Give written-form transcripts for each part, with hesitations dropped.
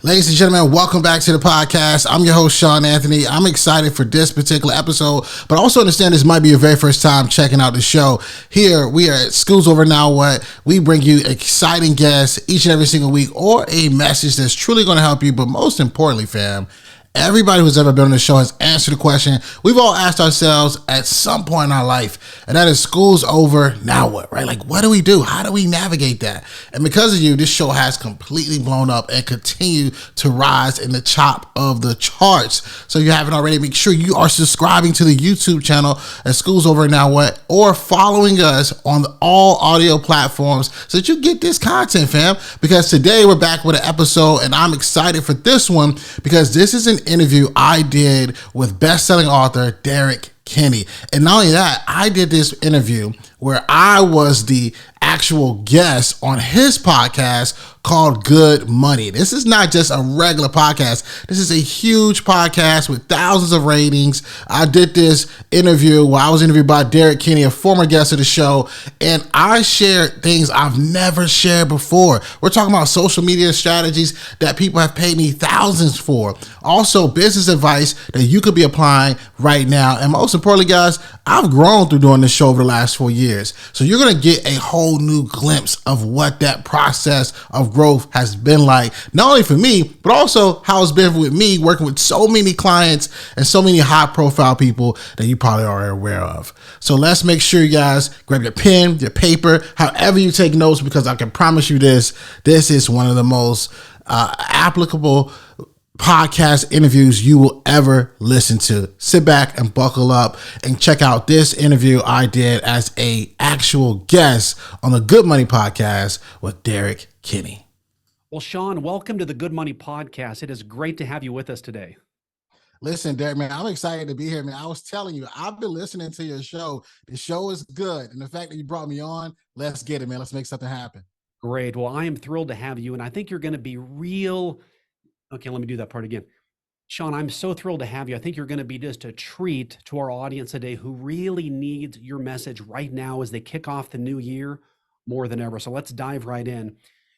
Ladies and gentlemen, welcome back to the podcast. I'm your host, Shawn Anthony. I'm excited for this particular episode, but also understand this might be your very first time checking out the show. Here, we are at School's Over Now What? We bring you exciting guests each and every single week or a message that's truly going to help you, but most importantly, fam, everybody who's ever been on the show has answered the question we've all asked ourselves at some point in our life, and that is school's over, now what, right? Like, what do we do? How do we navigate that? And because of you, this show has completely blown up and continue to rise in the top of the charts. So if you haven't already, make sure you are subscribing to the YouTube channel at School's Over Now What, or following us on all audio platforms so that you get this content, fam. Because today we're back with an episode, and I'm excited for this one because this is an interview I did with best-selling author Derrick Kinney. And not only that, I did this interview where I was the actual guest on his podcast called Good Money. This is not just a regular podcast. This is a huge podcast with thousands of ratings. I did this interview where I was interviewed by Derrick Kinney, a former guest of the show, and I shared things I've never shared before. We're talking about social media strategies that people have paid me thousands for. Also, business advice that you could be applying right now. And most importantly, guys, I've grown through doing this show over the last 4 years. So you're going to get a whole new glimpse of what that process of growth has been like, not only for me, but also how it's been with me working with so many clients and so many high profile people that you probably are aware of. So let's make sure you guys grab your pen, your paper, however you take notes, because I can promise you this is one of the most applicable podcast interviews you will ever listen to. Sit back and buckle up and check out this interview I did as a actual guest on the Good Money podcast with Derrick Kinney. Well, Shawn, welcome to the Good Money podcast. It is great to have you with us today. Listen, Derrick, man, I'm excited to be here, man. I was telling you, I've been listening to your show. The show is good. And the fact that you brought me on, let's get it, man. Let's make something happen. Great. Well, I am thrilled to have you. And I think you're going to be real. Okay, let me do that part again. Shawn, I'm so thrilled to have you. I think you're going to be just a treat to our audience today who really needs your message right now as they kick off the new year more than ever. So let's dive right in.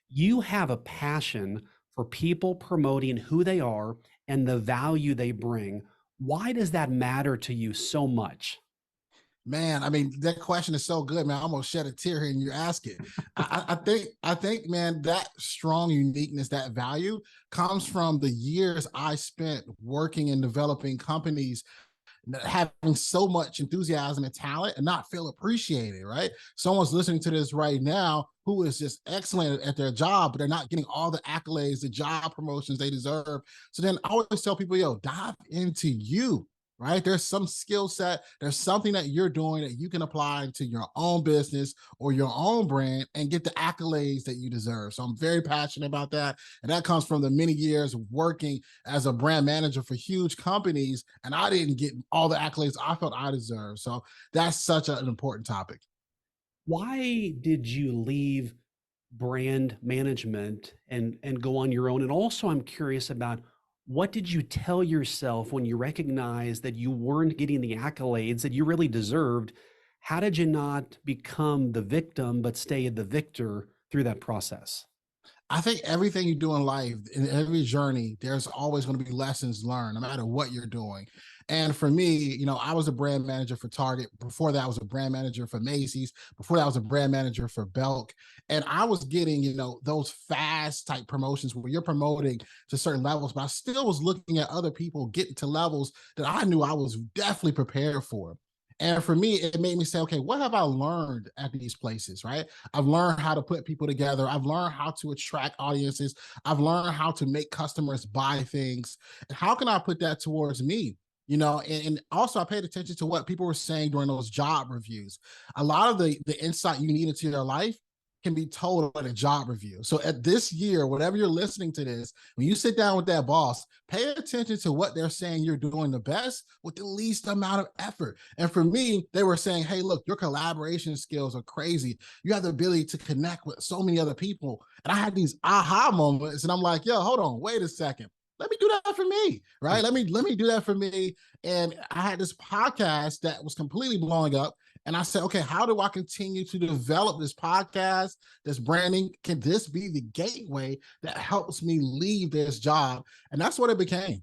You have a passion for people promoting who they are and the value they bring. Why does that matter to you so much? Man, I mean, that question is so good, man. I almost shed a tear hearing you ask it. I think, man, that strong uniqueness, that value comes from the years I spent working and developing companies, having so much enthusiasm and talent and not feel appreciated, right? Someone's listening to this right now who is just excellent at their job, but they're not getting all the accolades, the job promotions they deserve. So then I always tell people, yo, dive into you. Right? There's some skill set. There's something that you're doing that you can apply to your own business or your own brand and get the accolades that you deserve. So I'm very passionate about that. And that comes from the many years of working as a brand manager for huge companies. And I didn't get all the accolades I felt I deserved. So that's such an important topic. Why did you leave brand management and go on your own? And also, I'm curious about, what did you tell yourself when you recognized that you weren't getting the accolades that you really deserved? How did you not become the victim, but stay the victor through that process? I think everything you do in life, in every journey, there's always going to be lessons learned, no matter what you're doing. And for me, you know, I was a brand manager for Target. Before that, I was a brand manager for Macy's. Before that, I was a brand manager for Belk. And I was getting, you know, those fast type promotions where you're promoting to certain levels, but I still was looking at other people getting to levels that I knew I was definitely prepared for. And for me, it made me say, okay, what have I learned at these places, right? I've learned how to put people together. I've learned how to attract audiences. I've learned how to make customers buy things. And how can I put that towards me? You know, and also I paid attention to what people were saying during those job reviews. A lot of the insight you need into your life can be told at a job review. So at this year, whatever you're listening to this, when you sit down with that boss, pay attention to what they're saying you're doing the best with the least amount of effort. And for me, they were saying, hey, look, your collaboration skills are crazy. You have the ability to connect with so many other people. And I had these aha moments, and I'm like, yo, hold on, wait a second. Let me do that for me, right? Let me do that for me. And I had this podcast that was completely blowing up. And I said, okay, how do I continue to develop this podcast, this branding? Can this be the gateway that helps me leave this job? And that's what it became.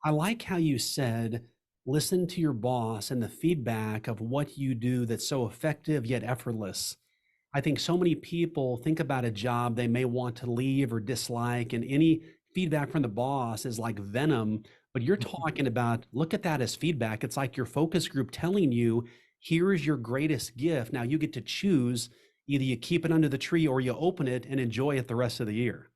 I like how you said, listen to your boss and the feedback of what you do that's so effective yet effortless. I think so many people think about a job they may want to leave or dislike, and any feedback from the boss is like venom. But you're talking about, look at that as feedback. It's like your focus group telling you, here's your greatest gift. Now you get to choose, either you keep it under the tree or you open it and enjoy it the rest of the year.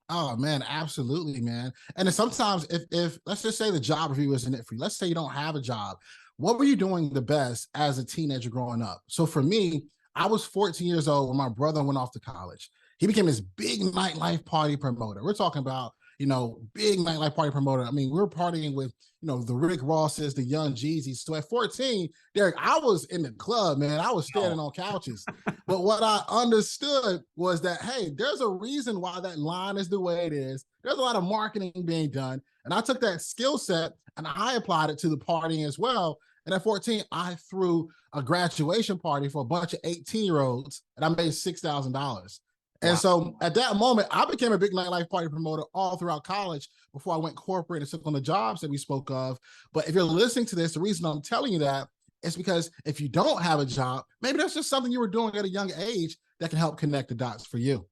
Oh man, absolutely, man. And then sometimes if let's just say the job review isn't it for you. Let's say you don't have a job. What were you doing the best as a teenager growing up? So for me, I was 14 years old when my brother went off to college. He became this big nightlife party promoter. We're talking about, big nightlife party promoter. I mean, we were partying with, the Rick Rosses, the Young Jeezys. So at 14, Derrick, I was in the club, man. I was standing on couches. But what I understood was that, hey, there's a reason why that line is the way it is. There's a lot of marketing being done. And I took that skill set and I applied it to the partying as well. And at 14, I threw a graduation party for a bunch of 18-year-olds and I made $6,000. And so at that moment, I became a big nightlife party promoter all throughout college before I went corporate and took on the jobs that we spoke of. But if you're listening to this, the reason I'm telling you that is because if you don't have a job, maybe that's just something you were doing at a young age that can help connect the dots for you.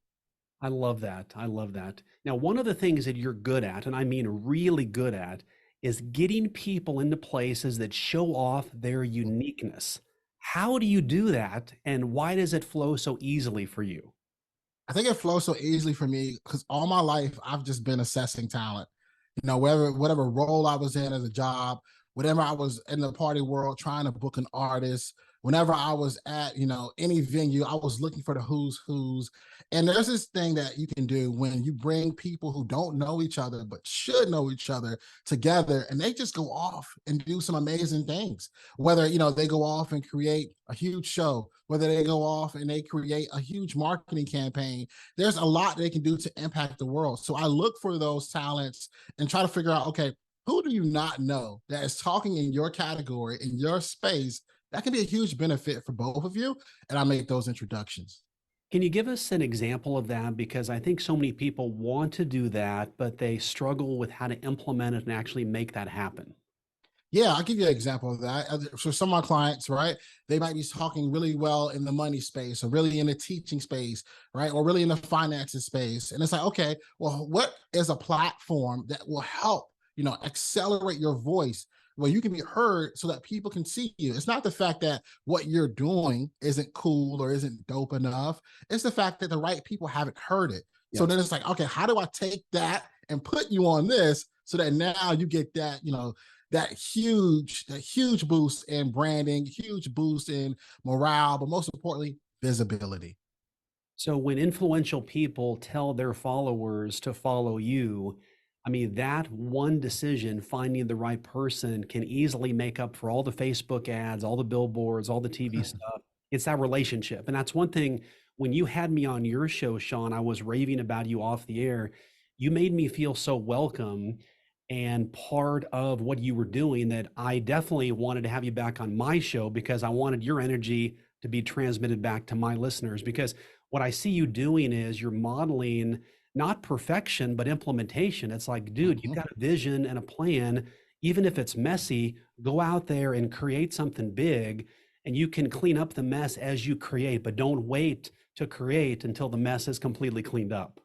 I love that. I love that. Now, one of the things that you're good at, and I mean really good at, is getting people into places that show off their uniqueness. How do you do that? And why does it flow so easily for you? I think it flows so easily for me because all my life I've just been assessing talent. Whatever role I was in as a job, whenever I was in the party world trying to book an artist, whenever I was at, any venue, I was looking for the who's. And there's this thing that you can do when you bring people who don't know each other, but should know each other together, and they just go off and do some amazing things. Whether, they go off and create a huge show, whether they go off and they create a huge marketing campaign, there's a lot they can do to impact the world. So I look for those talents and try to figure out, okay, who do you not know that is talking in your category, in your space? That can be a huge benefit for both of you. And I make those introductions. Can you give us an example of that? Because I think so many people want to do that, but they struggle with how to implement it and actually make that happen. Yeah, I'll give you an example of that. So some of my clients, right, they might be talking really well in the money space or really in the teaching space, right, or really in the finances space. And it's like, okay, well, what is a platform that will help, accelerate your voice where you can be heard so that people can see you? It's not the fact that what you're doing isn't cool or isn't dope enough. It's the fact that the right people haven't heard it. Yes. So then it's like, okay, how do I take that and put you on this so that now you get that, that huge boost in branding, huge boost in morale, but most importantly, visibility. So when influential people tell their followers to follow you, I mean, that one decision, finding the right person, can easily make up for all the Facebook ads, all the billboards, all the TV stuff. It's that relationship. And that's one thing, when you had me on your show, Shawn, I was raving about you off the air. You made me feel so welcome and part of what you were doing that I definitely wanted to have you back on my show, because I wanted your energy to be transmitted back to my listeners. Because what I see you doing is you're modeling not perfection, but implementation. It's like, dude, you've got a vision and a plan. Even if it's messy, go out there and create something big, and you can clean up the mess as you create, but don't wait to create until the mess is completely cleaned up.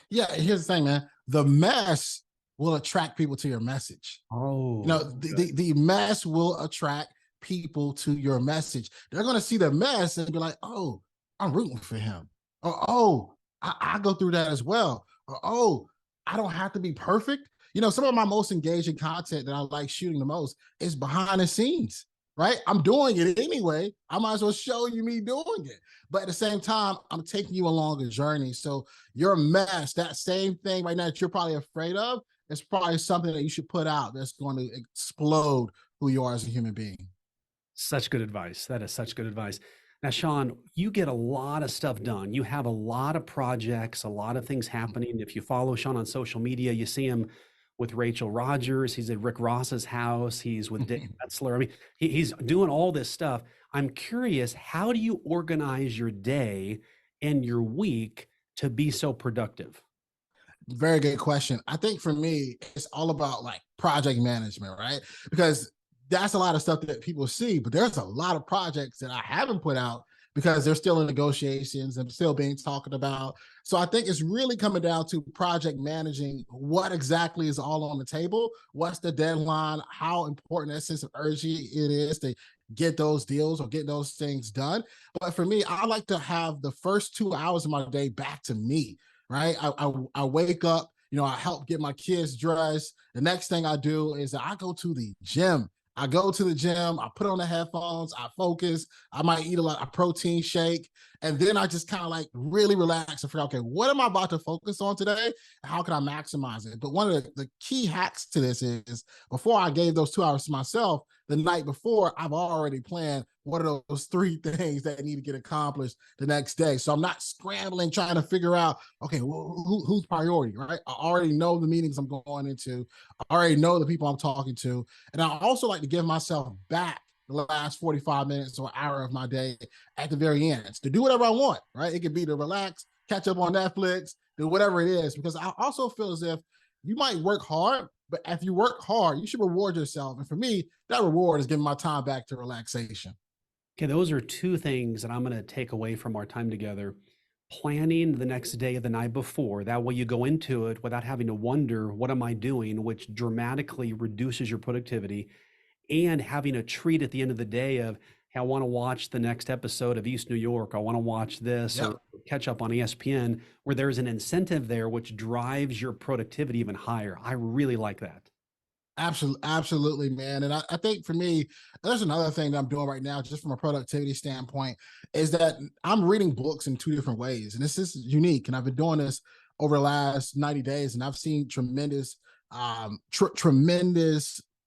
Yeah, here's the thing, man. The mess will attract people to your message. Oh, the mess will attract people to your message. They're going to see the mess and be like, oh, I'm rooting for him. Or, oh, I go through that as well. Or, oh, I don't have to be perfect. Some of my most engaging content that I like shooting the most is behind the scenes, right? I'm doing it anyway. I might as well show you me doing it. But at the same time, I'm taking you along a journey. So your mess, that same thing right now that you're probably afraid of, it's probably something that you should put out that's going to explode who you are as a human being. Such good advice. That is such good advice. Now, Shawn, you get a lot of stuff done. You have a lot of projects, a lot of things happening. If you follow Shawn on social media, you see him with Rachel Rogers. He's at Rick Ross's house. He's with Dave Metzler. I mean, he's doing all this stuff. I'm curious, how do you organize your day and your week to be so productive? Very good question. I think for me, it's all about like project management, right? Because that's a lot of stuff that people see, but there's a lot of projects that I haven't put out because they're still in negotiations and still being talked about. So I think it's really coming down to project managing what exactly is all on the table, what's the deadline, how important that sense of urgency it is to get those deals or get those things done. But for me, I like to have the first 2 hours of my day back to me, right? I wake up, I help get my kids dressed. The next thing I do is I go to the gym. I go to the gym, I put on the headphones, I focus, I might eat a protein shake, and then I just kind of like really relax and figure out, okay, what am I about to focus on today? How can I maximize it? But one of the key hacks to this is before I gave those 2 hours to myself, the night before, I've already planned what are those three things that need to get accomplished the next day. So I'm not scrambling trying to figure out, okay, who's priority, right? I already know the meetings I'm going into. I already know the people I'm talking to. And I also like to give myself back the last 45 minutes or hour of my day at the very end to do whatever I want, right? It could be to relax, catch up on Netflix, do whatever it is, because I also feel as if you might work hard, but if you work hard, you should reward yourself. And for me, that reward is giving my time back to relaxation. Okay, those are two things that I'm going to take away from our time together. Planning the next day the night before. That way you go into it without having to wonder, what am I doing? Which dramatically reduces your productivity. And having a treat at the end of the day of, hey, I want to watch the next episode of East New York. I want to watch this Yeah. or catch up on ESPN, where there's an incentive there which drives your productivity even higher. I really like that. Absolutely, man. And I think for me, there's another thing that I'm doing right now, just from a productivity standpoint, is that I'm reading books in two different ways. And this is unique. And I've been doing this over the last 90 days, and I've seen tremendous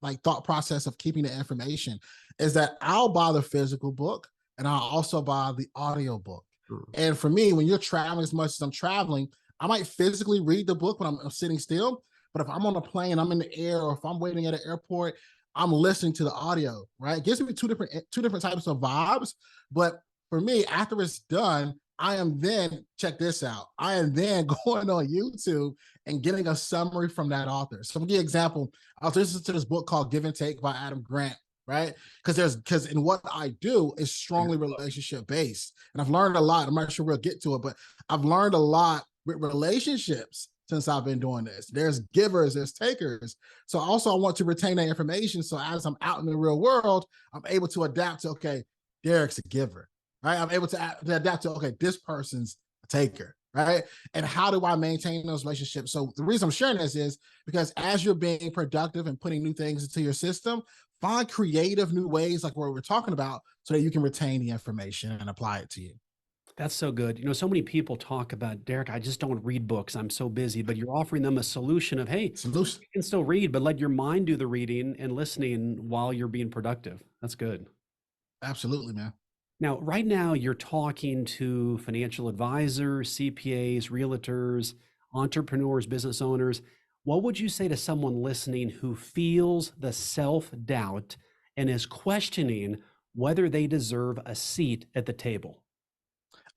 like thought process of keeping the information is that I'll buy the physical book and I'll also buy the audio book. And for me, when you're traveling as much as I'm traveling, I might physically read the book when I'm sitting still. But if I'm on a plane, I'm in the air, or if I'm waiting at an airport, I'm listening to the audio, right? It gives me two different types of vibes. But for me, after it's done, I am then, check this out, I am then going on YouTube and getting a summary from that author. So to give you an example, I was listening to this book called Give and Take by Adam Grant, right? Because in what I do is strongly relationship based. And I've learned a lot. I'm not sure we'll get to it, but I've learned a lot with relationships since I've been doing this. There's givers, there's takers. So also I want to retain that information. So as I'm out in the real world, I'm able to adapt to, okay, Derrick's a giver, right? I'm able to adapt to, okay, this person's a taker, right? And how do I maintain those relationships? So the reason I'm sharing this is because as you're being productive and putting new things into your system, find creative new ways like what we're talking about so that you can retain the information and apply it to you. That's so good. So many people talk about, Derrick, I just don't read books. I'm so busy. But you're offering them a solution of, hey, Solution. you can still read, but let your mind do the reading and listening while you're being productive. That's good. Absolutely, man. Now, right now, you're talking to financial advisors, CPAs, realtors, entrepreneurs, business owners. What would you say to someone listening who feels the self-doubt and is questioning whether they deserve a seat at the table?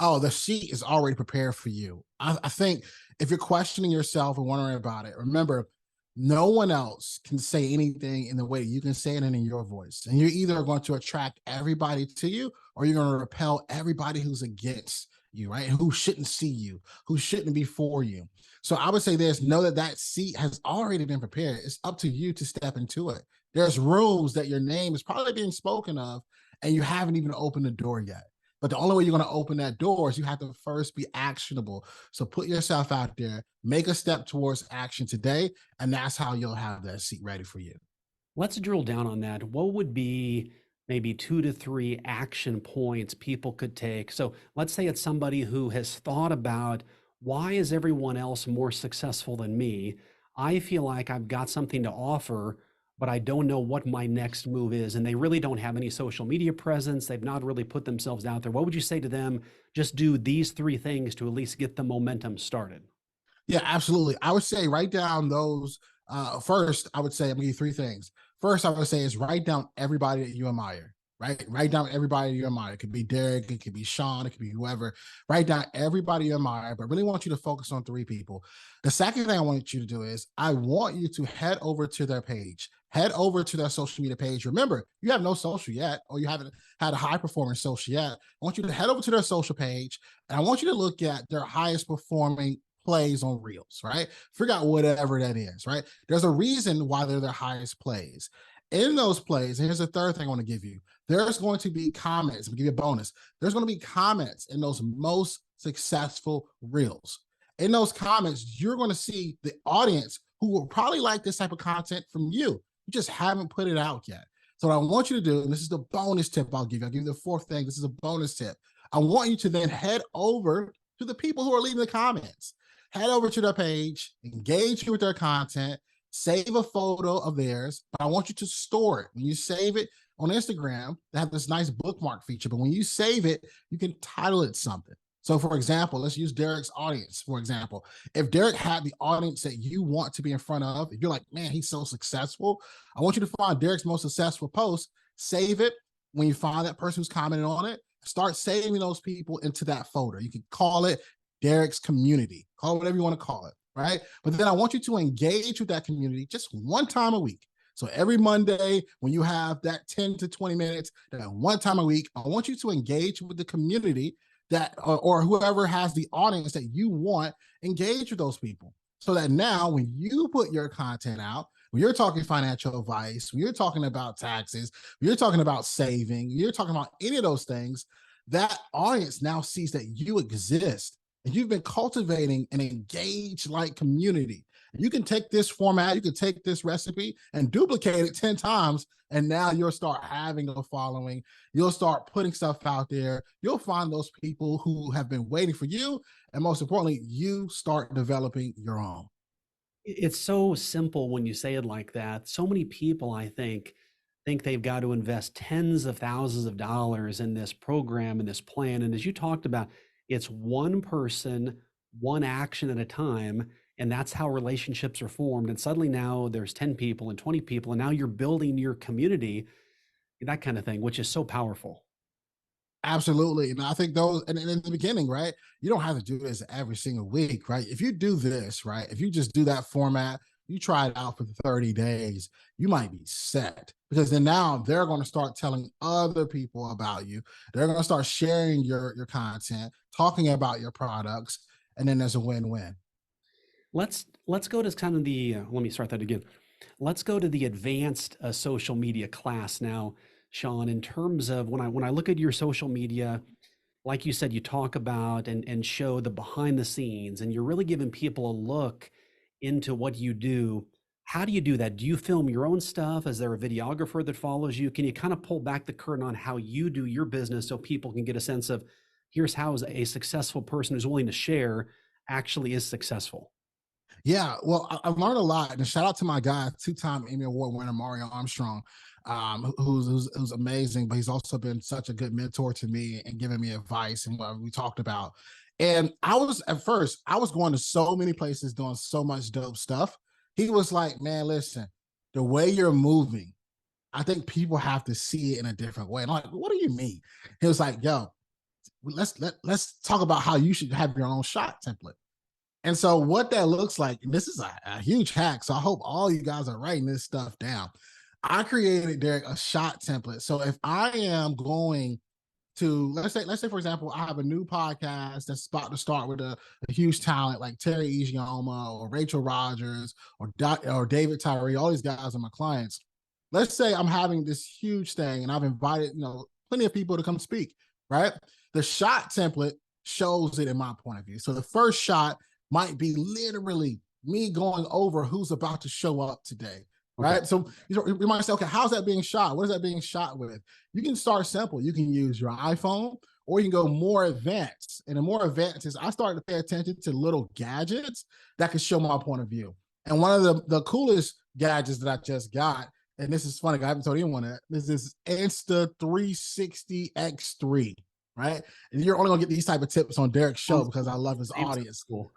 Oh, the seat is already prepared for you. I think if you're questioning yourself and wondering about it, remember, no one else can say anything in the way you can say it in your voice. And you're either going to attract everybody to you or you're going to repel everybody who's against you, right? Who shouldn't see you, who shouldn't be for you. So I would say this, know that that seat has already been prepared. It's up to you to step into it. There's rooms that your name is probably being spoken of and you haven't even opened the door yet. But the only way you're going to open that door is you have to first be actionable. So put yourself out there, make a step towards action today, and that's how you'll have that seat ready for you. Let's drill down on that. What would be maybe 2 to 3 action points people could take? So let's say it's somebody who has thought about, why is everyone else more successful than me? I feel like I've got something to offer, but I don't know what my next move is. And they really don't have any social media presence. They've not really put themselves out there. What would you say to them? Just do these 3 things to at least get the momentum started. Yeah, absolutely. I would say write down those First, I would say I'm gonna give you three things. First, I would say is write down everybody that you admire. Right, write down everybody you admire. It could be Derrick, it could be Shawn, it could be whoever. Write down everybody you admire, but really want you to focus on three people. The second thing I want you to do is I want you to head over to their page. Head over to their social media page. Remember, you have no social yet, or you haven't had a high performance social yet. I want you to head over to their social page, and I want you to look at their highest performing plays on reels, right? Figure out whatever that is, right? There's a reason why they're their highest plays. In those plays, and here's the third thing I want to give you, there's going to be comments. I'm going to give you a bonus. There's going to be comments in those most successful reels. In those comments, you're going to see the audience who will probably like this type of content from you. You just haven't put it out yet. So what I want you to do, and this is the bonus tip I'll give you the fourth thing. This is a bonus tip. I want you to then head over to the people who are leaving the comments. Head over to their page, engage with their content, save a photo of theirs, but I want you to store it. When you save it on Instagram, they have this nice bookmark feature, but when you save it, you can title it something. So for example, let's use Derrick's audience, for example. If Derrick had the audience that you want to be in front of, if you're like, man, he's so successful, I want you to find Derrick's most successful post, save it. When you find that person who's commented on it, start saving those people into that folder. You can call it Derrick's community, call it whatever you want to call it, right? But then I want you to engage with that community just one time a week. So every Monday, when you have that 10 to 20 minutes, that one time a week, I want you to engage with the community that, or whoever has the audience that you want, engage with those people. So that now when you put your content out, when you're talking financial advice, when you're talking about taxes, when you're talking about saving, you're talking about any of those things, that audience now sees that you exist. And you've been cultivating an engaged like community. You can take this format, you can take this recipe and duplicate it 10 times. And now you'll start having a following. You'll start putting stuff out there. You'll find those people who have been waiting for you. And most importantly, you start developing your own. It's so simple when you say it like that. So many people, I think they've got to invest tens of thousands of dollars in this program and this plan. And as you talked about, it's one person, one action at a time. And that's how relationships are formed. And suddenly now there's 10 people and 20 people, and now you're building your community, that kind of thing, which is so powerful. Absolutely. And I think those, and in the beginning, right, you don't have to do this every single week, right? If you do this, right, if you just do that format, you try it out for 30 days, you might be set, because then now they're going to start telling other people about you. They're going to start sharing your content, talking about your products, and then there's a win-win. Let's go to kind of the let me start that again. Let's go to the advanced social media class now, Shawn. In terms of when I look at your social media, like you said, you talk about and show the behind the scenes, and you're really giving people a look into what you do. How do you do that? Do you film your own stuff? Is there a videographer that follows you? Can you kind of pull back the curtain on how you do your business so people can get a sense of here's how a successful person who's willing to share actually is successful? Yeah, well, I've learned a lot, and shout out to my guy, two-time Emmy Award winner Mario Armstrong, who's amazing, but he's also been such a good mentor to me and giving me advice and what we talked about. And I was at first, I was going to so many places doing so much dope stuff. He was like, "Man, listen, the way you're moving, I think people have to see it in a different way." And I'm like, "What do you mean?" He was like, "Yo, let's talk about how you should have your own shot template." And so what that looks like, and this is a huge hack, so I hope all you guys are writing this stuff down. I created, Derrick, a shot template. So if I am going to, let's say, for example, I have a new podcast that's about to start with a huge talent like Terry Ijeoma or Rachel Rogers or David Tyree, all these guys are my clients. Let's say I'm having this huge thing and I've invited, plenty of people to come speak, right? The shot template shows it in my point of view. So the first shot might be literally me going over who's about to show up today, right? Okay. So you might say, okay, how's that being shot? What is that being shot with? You can start simple. You can use your iPhone, or you can go more advanced. And the more advanced is I started to pay attention to little gadgets that can show my point of view. And one of the coolest gadgets that I just got, and this is funny, I haven't told anyone that, this is Insta360 X3, right? And you're only gonna get these type of tips on Derrick's show because I love his audience. Cool.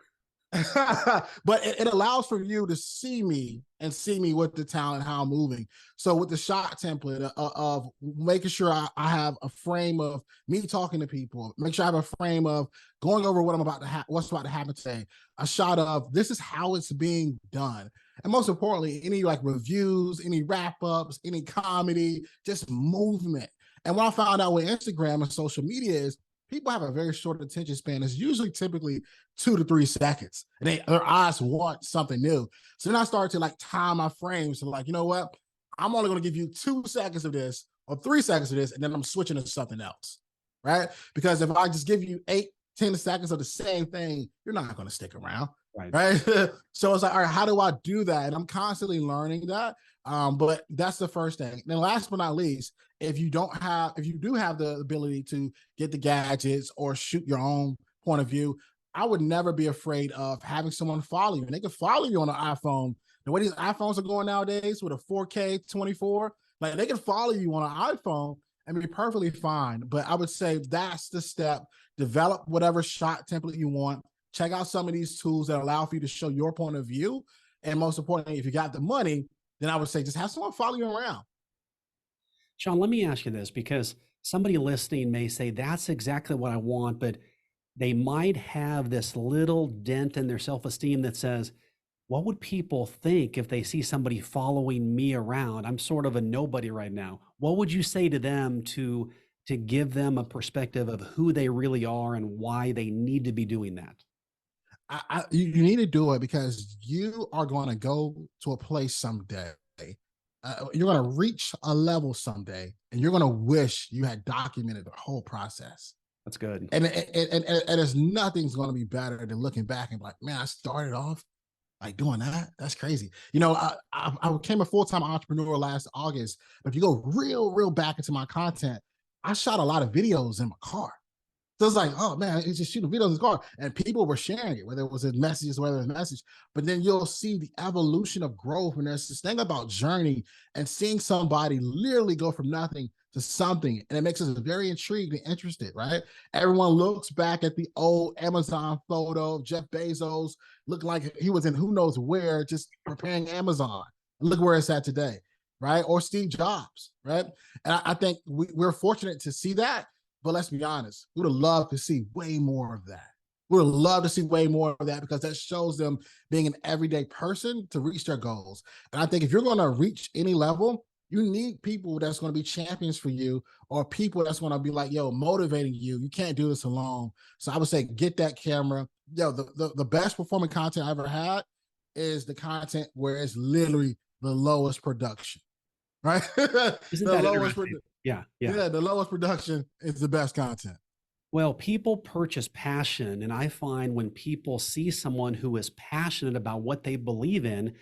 But it allows for you to see me and see me with the talent, how I'm moving. So with the shot template of making sure I have a frame of me talking to people, make sure I have a frame of going over what I'm about to what's about to happen today, a shot of this is how it's being done. And most importantly, any like reviews, any wrap ups, any comedy, just movement. And what I found out with Instagram and social media is people have a very short attention span. It's usually typically 2 to 3 seconds. And their eyes want something new. So then I started to like time my frames to like, you know what? I'm only going to give you 2 seconds of this or 3 seconds of this, and then I'm switching to something else. Right? Because if I just give you 8, 10 seconds of the same thing, you're not going to stick around. Right. So it's like, all right, how do I do that? And I'm constantly learning that. But that's the first thing. And then last but not least, if you do have the ability to get the gadgets or shoot your own point of view, I would never be afraid of having someone follow you. And they can follow you on an iPhone. The way these iPhones are going nowadays with a 4K 24, like they can follow you on an iPhone and be perfectly fine. But I would say that's the step. Develop whatever shot template you want. Check out some of these tools that allow for you to show your point of view. And most importantly, if you got the money, then I would say just have someone follow you around. Shawn, let me ask you this, because somebody listening may say, that's exactly what I want, but they might have this little dent in their self-esteem that says, what would people think if they see somebody following me around? I'm sort of a nobody right now. What would you say to them to give them a perspective of who they really are and why they need to be doing that? You need to do it because you are going to go to a place someday. You're going to reach a level someday, and you're going to wish you had documented the whole process. That's good. And there's nothing's going to be better than looking back and be like, man, I started off like doing that. That's crazy. You know, I became a full-time entrepreneur last August. But if you go real back into my content, I shot a lot of videos in my car. So it's like, oh man, it's just shooting videos in his car. And people were sharing it, whether it was a message, whether it was a message. But then you'll see the evolution of growth. And there's this thing about journey and seeing somebody literally go from nothing to something. And it makes us very intrigued and interested, right? Everyone looks back at the old Amazon photo of Jeff Bezos, looked like he was in who knows where, just preparing Amazon. And look where it's at today, right? Or Steve Jobs, right? And I think we're fortunate to see that. But let's be honest, we would have loved to see way more of that. We would love to see way more of that because that shows them being an everyday person to reach their goals. And I think if you're going to reach any level, you need people that's going to be champions for you or people that's going to be like, yo, motivating you. You can't do this alone. So I would say get that camera. Yo, the best performing content I ever had is the content where it's literally the lowest production, right? Isn't that interesting? Yeah. The lowest production is the best content. Well, people purchase passion. And I find when people see someone who is passionate about what they believe in,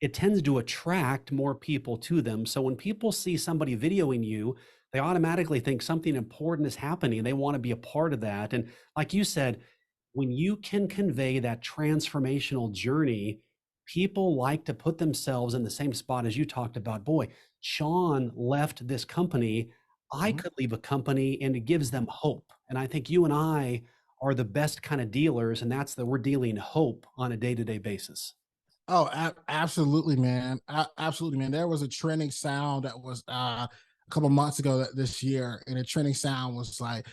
it tends to attract more people to them. So when people see somebody videoing you, they automatically think something important is happening. They want to be a part of that. And like you said, when you can convey that transformational journey, people like to put themselves in the same spot as you talked about. Boy, Shawn left this company. I could leave a company, and it gives them hope. And I think you and I are the best kind of dealers, and that's that we're dealing hope on a day-to-day basis. Oh, absolutely, man. Absolutely, man. There was a trending sound that was a couple months ago this year, and the trending sound was like,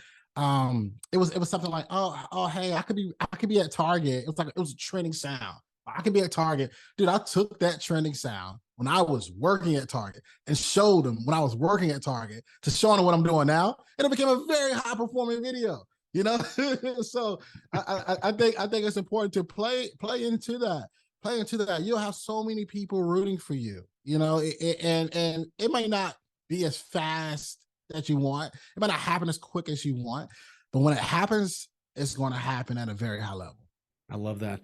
it was something like, oh, hey, I could be at Target. It was a trending sound. I could be at Target. Dude, I took that trending sound when I was working at Target and showed them when I was working at Target to show them what I'm doing now. And it became a very high performing video, you know? So I think it's important to play into that. Play into that. You'll have so many people rooting for you, you know, and it might not be as fast that you want. It might not happen as quick as you want, but when it happens, it's going to happen at a very high level. I love that.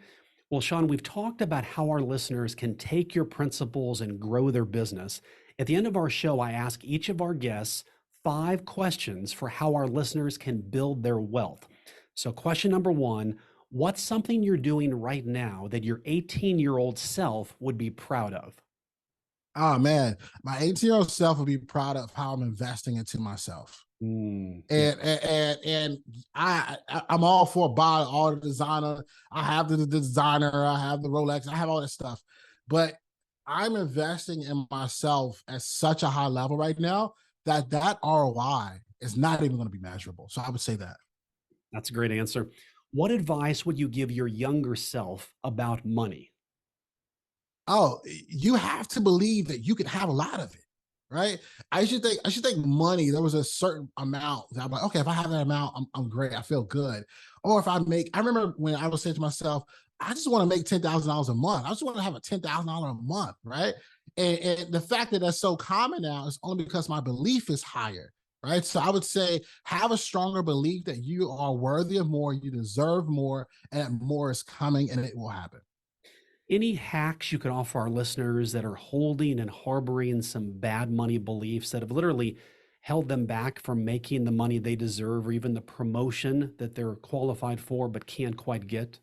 Well, Shawn, we've talked about how our listeners can take your principles and grow their business. At the end of our show, I ask each of our guests 5 questions for how our listeners can build their wealth. So question number 1, what's something you're doing right now that your 18-year-old self would be proud of? Oh man, my 18-year-old self would be proud of how I'm investing into myself. Yeah. And I'm all for buy all the designer. I have the designer, I have the Rolex, I have all that stuff. But I'm investing in myself at such a high level right now that ROI is not even going to be measurable. So I would say that. That's a great answer. What advice would you give your younger self about money? Oh, you have to believe that you can have a lot of it, right? I should think money. There was a certain amount that I'm like, okay, if I have that amount, I'm great. I feel good. Or if I remember when I was saying to myself, I just want to make $10,000 a month. I just want to have a $10,000 a month, right? And the fact that that's so common now is only because my belief is higher, right? So I would say have a stronger belief that you are worthy of more, you deserve more, and more is coming, and it will happen. Any hacks you could offer our listeners that are holding and harboring some bad money beliefs that have literally held them back from making the money they deserve or even the promotion that they're qualified for but can't quite get?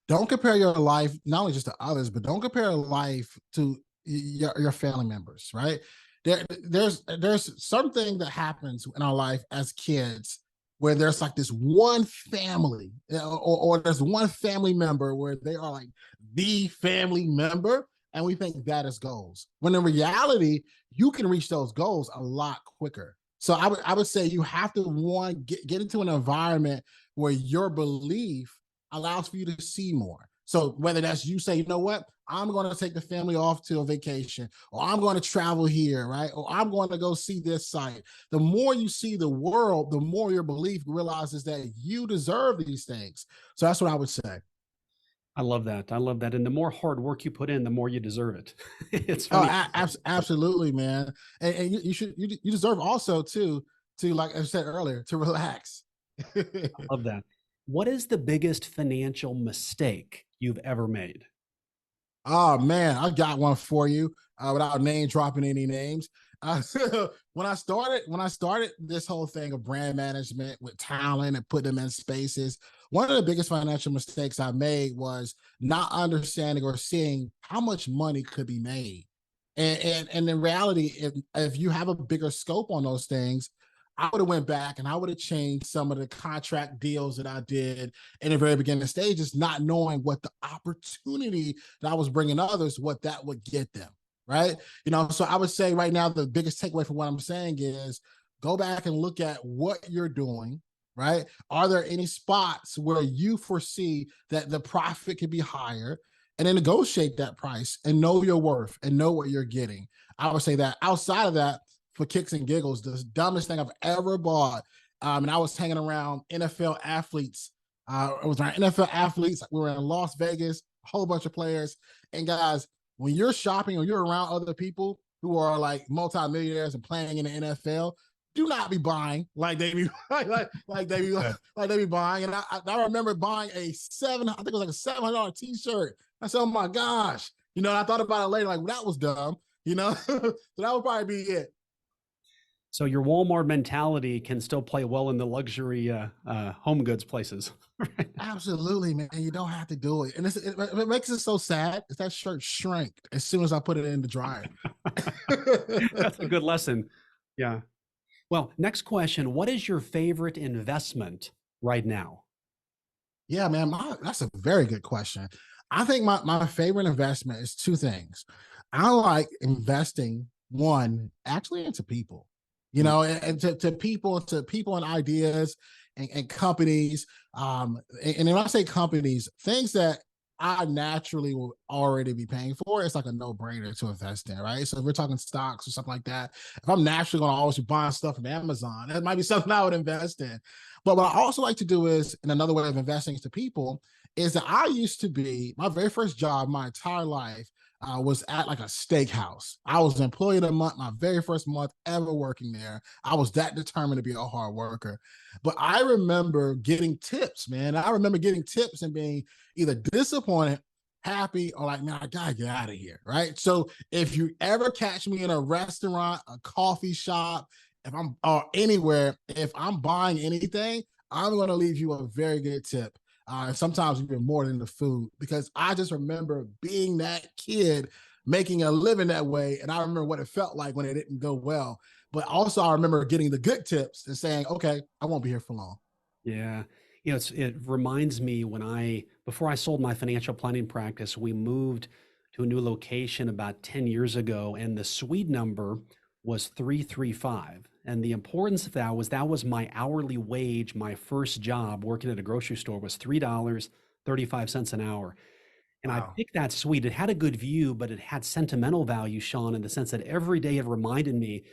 Don't compare your life not only just to others, but don't compare life to your family members, right? There's something that happens in our life as kids where there's like this one family or there's one family member where they are like the family member, and we think that is goals when in reality you can reach those goals a lot quicker. So I would say you have to one get into an environment where your belief allows for you to see more. So whether that's you say, you know what, I'm going to take the family off to a vacation, or I'm going to travel here, right? Or I'm going to go see this site. The more you see the world, the more your belief realizes that you deserve these things. So that's what I would say. I love that. I love that. And the more hard work you put in, the more you deserve it. It's Oh, funny. absolutely, man. And you deserve also to like I said earlier to relax. I love that. What is the biggest financial mistake you've ever made? Oh man, I got one for you without name dropping any names. Uh, when I started this whole thing of brand management with talent and putting them in spaces, one of the biggest financial mistakes I made was not understanding or seeing how much money could be made. And in reality, if you have a bigger scope on those things, I would have went back and I would have changed some of the contract deals that I did in the very beginning stages, not knowing what the opportunity that I was bringing others, what that would get them, right? So I would say right now, the biggest takeaway from what I'm saying is go back and look at what you're doing, right? Are there any spots where you foresee that the profit could be higher? And then negotiate that price and know your worth and know what you're getting. I would say that outside of that, for kicks and giggles, the dumbest thing I've ever bought. And I was hanging around NFL athletes. It was around NFL athletes. We were in Las Vegas, a whole bunch of players. And guys, when you're shopping or you're around other people who are like multimillionaires and playing in the NFL, do not be buying like they be like they be buying. And I remember buying I think it was like a $700 t-shirt. I said, oh my gosh, and I thought about it later, like that was dumb. So that would probably be it. So your Walmart mentality can still play well in the luxury home goods places. Right? Absolutely, man. You don't have to do it. And it makes it so sad is that shirt shrank as soon as I put it in the dryer. That's a good lesson. Yeah. Well, next question. What is your favorite investment right now? Yeah, man. That's a very good question. I think my favorite investment is two things. I like investing, one, actually into people, Mm. and to people and ideas and companies. And when I say companies, things that I naturally will already be paying for, it's like a no-brainer to invest in, right? So if we're talking stocks or something like that, if I'm naturally going to always be buying stuff from Amazon, that might be something I would invest in. But what I also like to do is, and another way of investing to people, is that I used to be my very first job, my entire life, was at like a steakhouse. I was an employee of the month, my very first month ever working there. I was that determined to be a hard worker. But I remember getting tips, man. I remember getting tips and being either disappointed, happy, or like, man, I gotta get out of here. Right. So if you ever catch me in a restaurant, a coffee shop, if I'm or anywhere, if I'm buying anything, I'm gonna leave you a very good tip. Sometimes even more than the food, because I just remember being that kid, making a living that way. And I remember what it felt like when it didn't go well. But also I remember getting the good tips and saying, okay, I won't be here for long. Yeah. It reminds me when before I sold my financial planning practice, we moved to a new location about 10 years ago, and the suite number was 335. And the importance of that was my hourly wage. My first job working at a grocery store was $3.35 an hour. And I Wow. picked that suite. It had a good view, but it had sentimental value, Shawn, in the sense that every day it reminded me,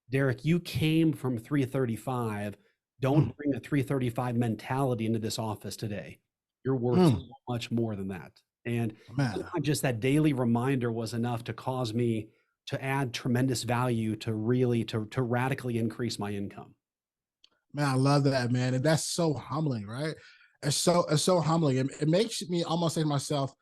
Derrick, you came from 335. Mm, Don't bring a 335 mentality into this office today. You're worth so mm, much more than that. And man. sometimes just that daily reminder was enough to cause me to add tremendous value to really to radically increase my income. Man, I love that, man. And that's so humbling, right? It's so humbling. It makes me almost say to myself,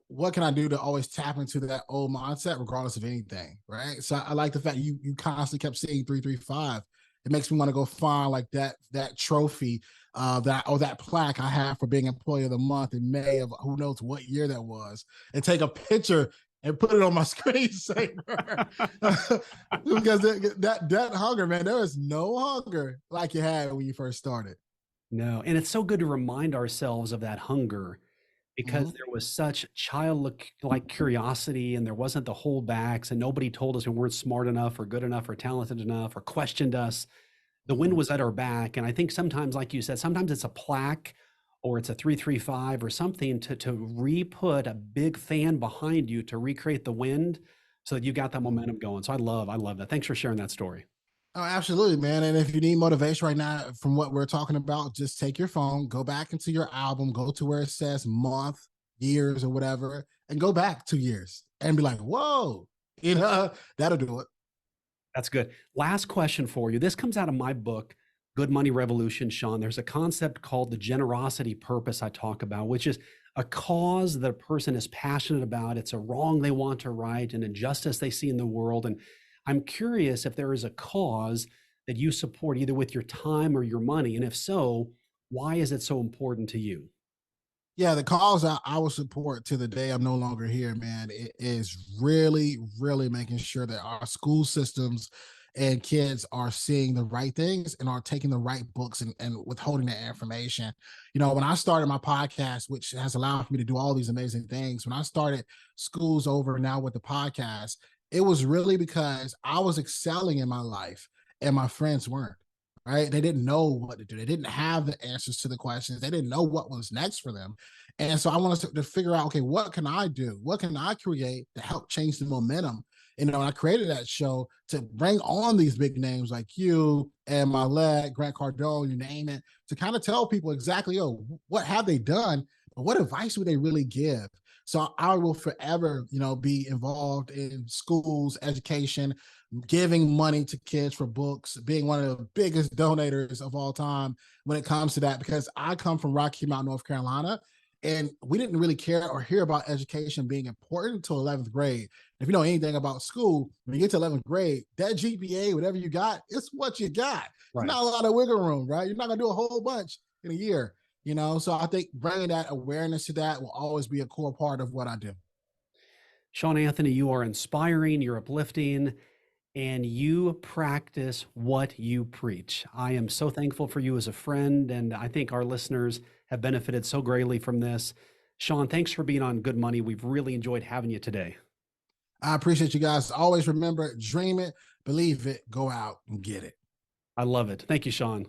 what can I do to always tap into that old mindset, regardless of anything, right? So I like the fact you constantly kept saying 335. It makes me want to go find like that trophy, that plaque I have for being Employee of the Month in May of who knows what year that was, and take a picture and put it on my screensaver. Because that hunger, man, there is no hunger like you had when you first started. No, and it's so good to remind ourselves of that hunger because Mm-hmm. there was such childlike like curiosity and there wasn't the holdbacks and nobody told us we weren't smart enough or good enough or talented enough or questioned us. The wind Mm-hmm. was at our back. And I think sometimes, like you said, sometimes it's a plaque or it's a 335 or something to re-put a big fan behind you to recreate the wind so that you got that momentum going. So I love that. Thanks for sharing that story. Oh, absolutely, man. And if you need motivation right now from what we're talking about, just take your phone, go back into your album, go to where it says month, years, or whatever, and go back 2 years and be like, whoa, that'll do it. That's good. Last question for you. This comes out of my book, Good Money Revolution, Shawn. There's a concept called the generosity purpose I talk about, which is a cause that a person is passionate about. It's a wrong they want to right, an injustice they see in the world. And I'm curious if there is a cause that you support either with your time or your money. And if so, why is it so important to you? Yeah, the cause I will support to the day I'm no longer here, man, it is really, really making sure that our school systems and kids are seeing the right things and are taking the right books and withholding that information. When I started my podcast, which has allowed me to do all these amazing things, when I started Schools Over Now with the podcast, it was really because I was excelling in my life and my friends weren't, right? They didn't know what to do. They didn't have the answers to the questions. They didn't know what was next for them. And so I want us to figure out, okay, what can I do? What can I create to help change the momentum? And I created that show to bring on these big names like you and Marlette, Grant Cardone, you name it, to kind of tell people exactly, what have they done? What advice would they really give? So I will forever, be involved in schools, education, giving money to kids for books, being one of the biggest donators of all time when it comes to that, because I come from Rocky Mount, North Carolina, and we didn't really care or hear about education being important until 11th grade. If you know anything about school, when you get to 11th grade, that GPA, whatever you got, it's what you got. It's Right. not a lot of wiggle room, right? You're not going to do a whole bunch in a year, So I think bringing that awareness to that will always be a core part of what I do. Shawn Anthony, you are inspiring, you're uplifting, and you practice what you preach. I am so thankful for you as a friend, and I think our listeners have benefited so greatly from this. Shawn, thanks for being on Good Money. We've really enjoyed having you today. I appreciate you guys. Always remember, dream it, believe it, go out and get it. I love it. Thank you, Shawn.